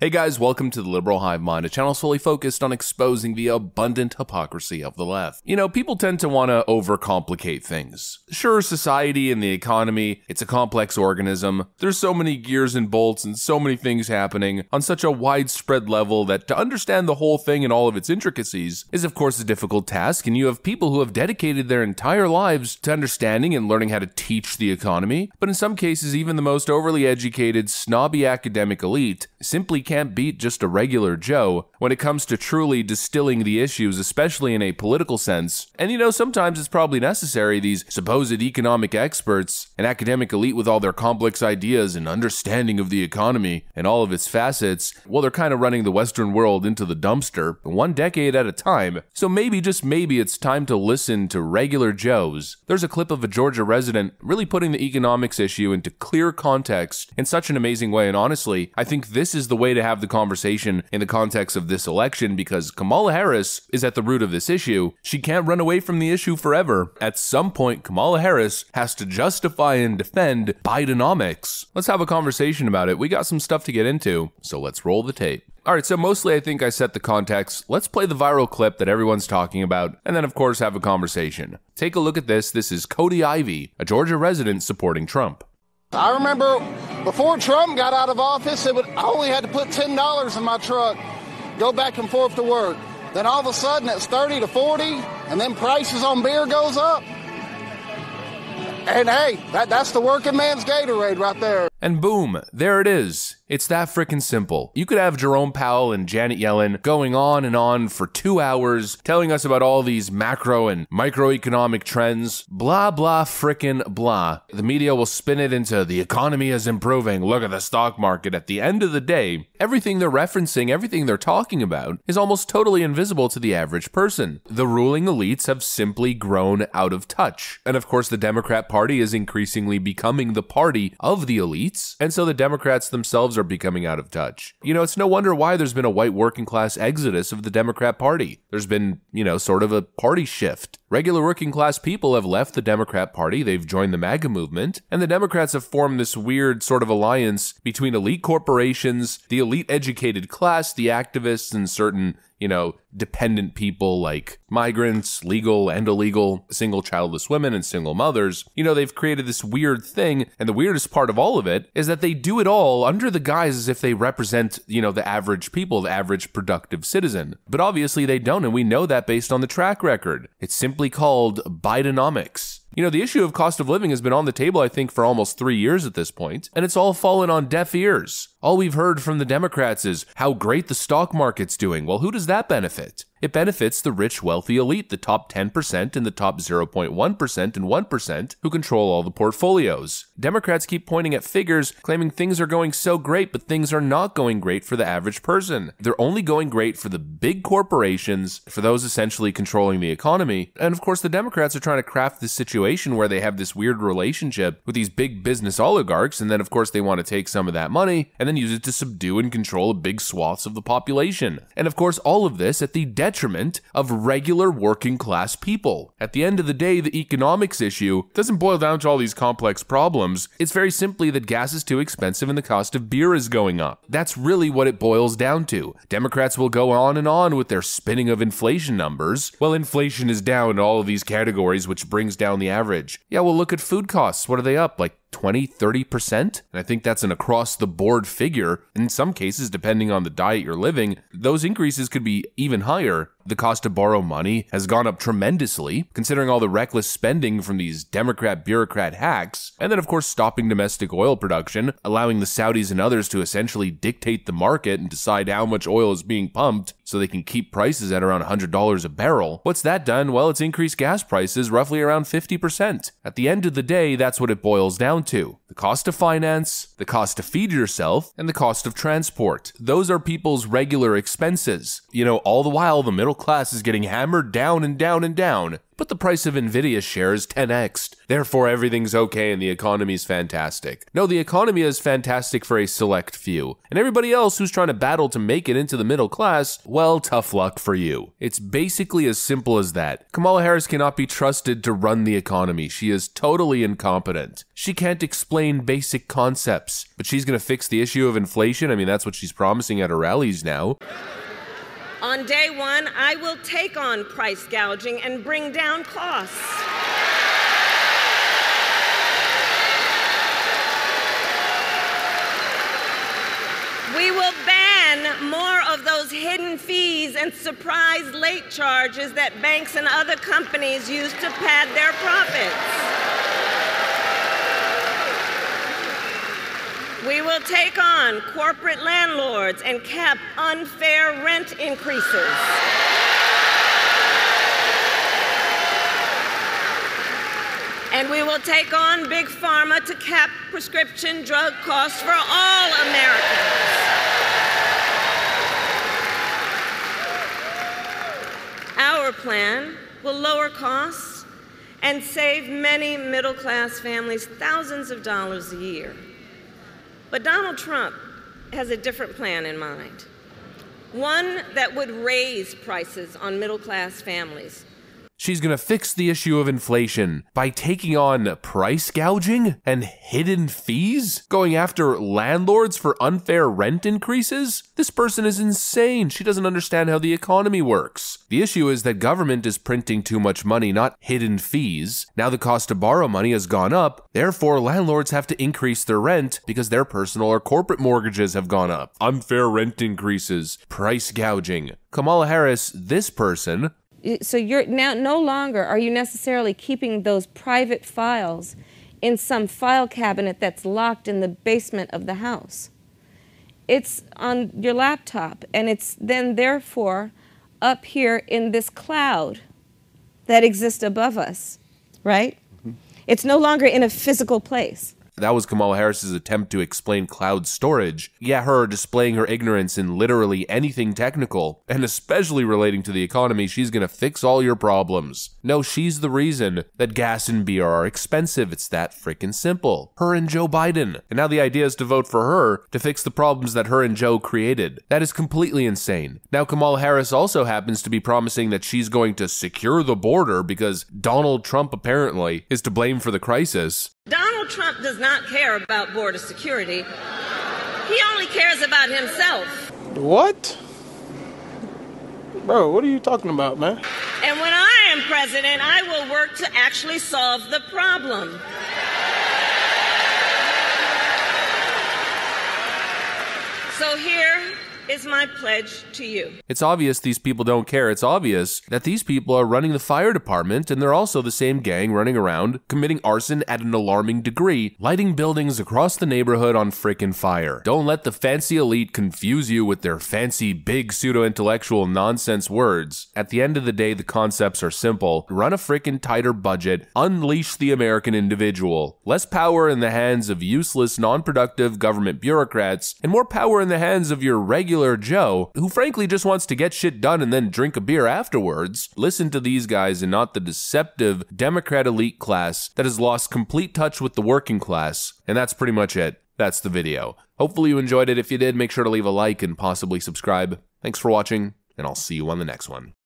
Hey guys, welcome to the Liberal Hive Mind, a channel solely focused on exposing the abundant hypocrisy of the left. You know, people tend to want to overcomplicate things. Sure, society and the economy, it's a complex organism. There's so many gears and bolts and so many things happening on such a widespread level that to understand the whole thing and all of its intricacies is of course a difficult task, and you have people who have dedicated their entire lives to understanding and learning how to teach the economy, but in some cases even the most overly educated, snobby academic elite simply can't beat just a regular Joe when it comes to truly distilling the issues, especially in a political sense. And you know, sometimes it's probably necessary. These supposed economic experts and academic elite with all their complex ideas and understanding of the economy and all of its facets, well, they're kind of running the Western world into the dumpster, one decade at a time. So maybe, just maybe, it's time to listen to regular Joes. There's a clip of a Georgia resident really putting the economics issue into clear context in such an amazing way, and honestly, I think this is the way to have the conversation in the context of this election, because Kamala Harris is at the root of this issue. She can't run away from the issue forever. At some point, Kamala Harris has to justify and defend Bidenomics. Let's have a conversation about it. We got some stuff to get into, so let's roll the tape. Alright, so mostly I think I set the context. Let's play the viral clip that everyone's talking about, and then of course have a conversation. Take a look at this. This is Cody Ivey, a Georgia resident supporting Trump. I remember before Trump got out of office, I only had to put $10 in my truck, go back and forth to work. Then all of a sudden it's 30 to 40, and then prices on beer goes up. And hey, that's the working man's Gatorade right there. And boom, there it is. It's that frickin' simple. You could have Jerome Powell and Janet Yellen going on and on for 2 hours, telling us about all these macro and microeconomic trends, blah, blah, frickin' blah. The media will spin it into the economy is improving, look at the stock market. At the end of the day, everything they're referencing, everything they're talking about is almost totally invisible to the average person. The ruling elites have simply grown out of touch. And of course, the Democrat Party is increasingly becoming the party of the elites, and so the Democrats themselves are becoming out of touch. You know, it's no wonder why there's been a white working class exodus of the Democrat Party. There's been, you know, sort of a party shift. Regular working class people have left the Democrat Party, they've joined the MAGA movement, and the Democrats have formed this weird sort of alliance between elite corporations, the elite educated class, the activists, and certain, you know, dependent people like migrants, legal and illegal, single childless women, and single mothers. You know, they've created this weird thing, and the weirdest part of all of it is that they do it all under the guise as if they represent, you know, the average people, the average productive citizen. But obviously they don't, and we know that based on the track record. It's simply called Bidenomics. You know, the issue of cost of living has been on the table, I think, for almost 3 years at this point, and it's all fallen on deaf ears. All we've heard from the Democrats is how great the stock market's doing. Well, who does that benefit? It benefits the rich, wealthy elite, the top 10% and the top 0.1% and 1% who control all the portfolios. Democrats keep pointing at figures, claiming things are going so great, but things are not going great for the average person. They're only going great for the big corporations, for those essentially controlling the economy. And of course, the Democrats are trying to craft this situation where they have this weird relationship with these big business oligarchs, and then of course they want to take some of that money and then use it to subdue and control big swaths of the population. And of course, all of this at the detriment of regular working class people. At the end of the day, the economics issue doesn't boil down to all these complex problems. It's very simply that gas is too expensive and the cost of beer is going up. That's really what it boils down to. Democrats will go on and on with their spinning of inflation numbers. Well, inflation is down in all of these categories, which brings down the average. Yeah, well, look at food costs. What are they up? Like 20, 30%? And I think that's an across-the-board figure. In some cases, depending on the diet you're living, those increases could be even higher. The cost to borrow money has gone up tremendously, considering all the reckless spending from these Democrat bureaucrat hacks, and then of course stopping domestic oil production, allowing the Saudis and others to essentially dictate the market and decide how much oil is being pumped so they can keep prices at around $100 a barrel. What's that done? Well, it's increased gas prices roughly around 50%. At the end of the day, that's what it boils down to. The cost of finance, the cost to feed yourself, and the cost of transport. Those are people's regular expenses. You know, all the while the middle class is getting hammered down and down and down but the price of Nvidia shares 10x'd. Therefore, everything's okay and the economy's fantastic. No, the economy is fantastic for a select few. And everybody else who's trying to battle to make it into the middle class, well, tough luck for you. It's basically as simple as that. Kamala Harris cannot be trusted to run the economy. She is totally incompetent. She can't explain basic concepts, but she's going to fix the issue of inflation. I mean, that's what she's promising at her rallies now. On day one, I will take on price gouging and bring down costs. We will ban more of those hidden fees and surprise late charges that banks and other companies use to pad their profits. We will take on corporate landlords and cap unfair rent increases. And we will take on Big Pharma to cap prescription drug costs for all Americans. Our plan will lower costs and save many middle-class families thousands of dollars a year. But Donald Trump has a different plan in mind, one that would raise prices on middle-class families. She's gonna fix the issue of inflation by taking on price gouging and hidden fees? Going after landlords for unfair rent increases? This person is insane. She doesn't understand how the economy works. The issue is that government is printing too much money, not hidden fees. Now the cost to borrow money has gone up, therefore landlords have to increase their rent because their personal or corporate mortgages have gone up. Unfair rent increases, price gouging. Kamala Harris, this person, so you're now no longer are you necessarily keeping those private files in some file cabinet that's locked in the basement of the house. It's on your laptop, and it's then therefore up here in this cloud that exists above us, right? Mm-hmm. It's no longer in a physical place. That was Kamala Harris's attempt to explain cloud storage. Yeah, her displaying her ignorance in literally anything technical, and especially relating to the economy. She's gonna fix all your problems. No, she's the reason that gas and beer are expensive. It's that freaking simple. Her and Joe Biden. And now the idea is to vote for her to fix the problems that her and Joe created. That is completely insane. Now Kamala Harris also happens to be promising that she's going to secure the border because Donald Trump apparently is to blame for the crisis. Donald Trump does not care about border security. He only cares about himself. What? Bro, what are you talking about, man? And when I am president, I will work to actually solve the problem. So here is my pledge to you. It's obvious these people don't care. It's obvious that these people are running the fire department, and they're also the same gang running around committing arson at an alarming degree, lighting buildings across the neighborhood on frickin' fire. Don't let the fancy elite confuse you with their fancy big pseudo-intellectual nonsense words. At the end of the day, the concepts are simple. Run a frickin' tighter budget, unleash the American individual. Less power in the hands of useless, non-productive government bureaucrats, and more power in the hands of your regular Joe, who frankly just wants to get shit done and then drink a beer afterwards. Listen to these guys and not the deceptive Democrat elite class that has lost complete touch with the working class. And that's pretty much it. That's the video. Hopefully you enjoyed it. If you did, make sure to leave a like and possibly subscribe. Thanks for watching, and I'll see you on the next one.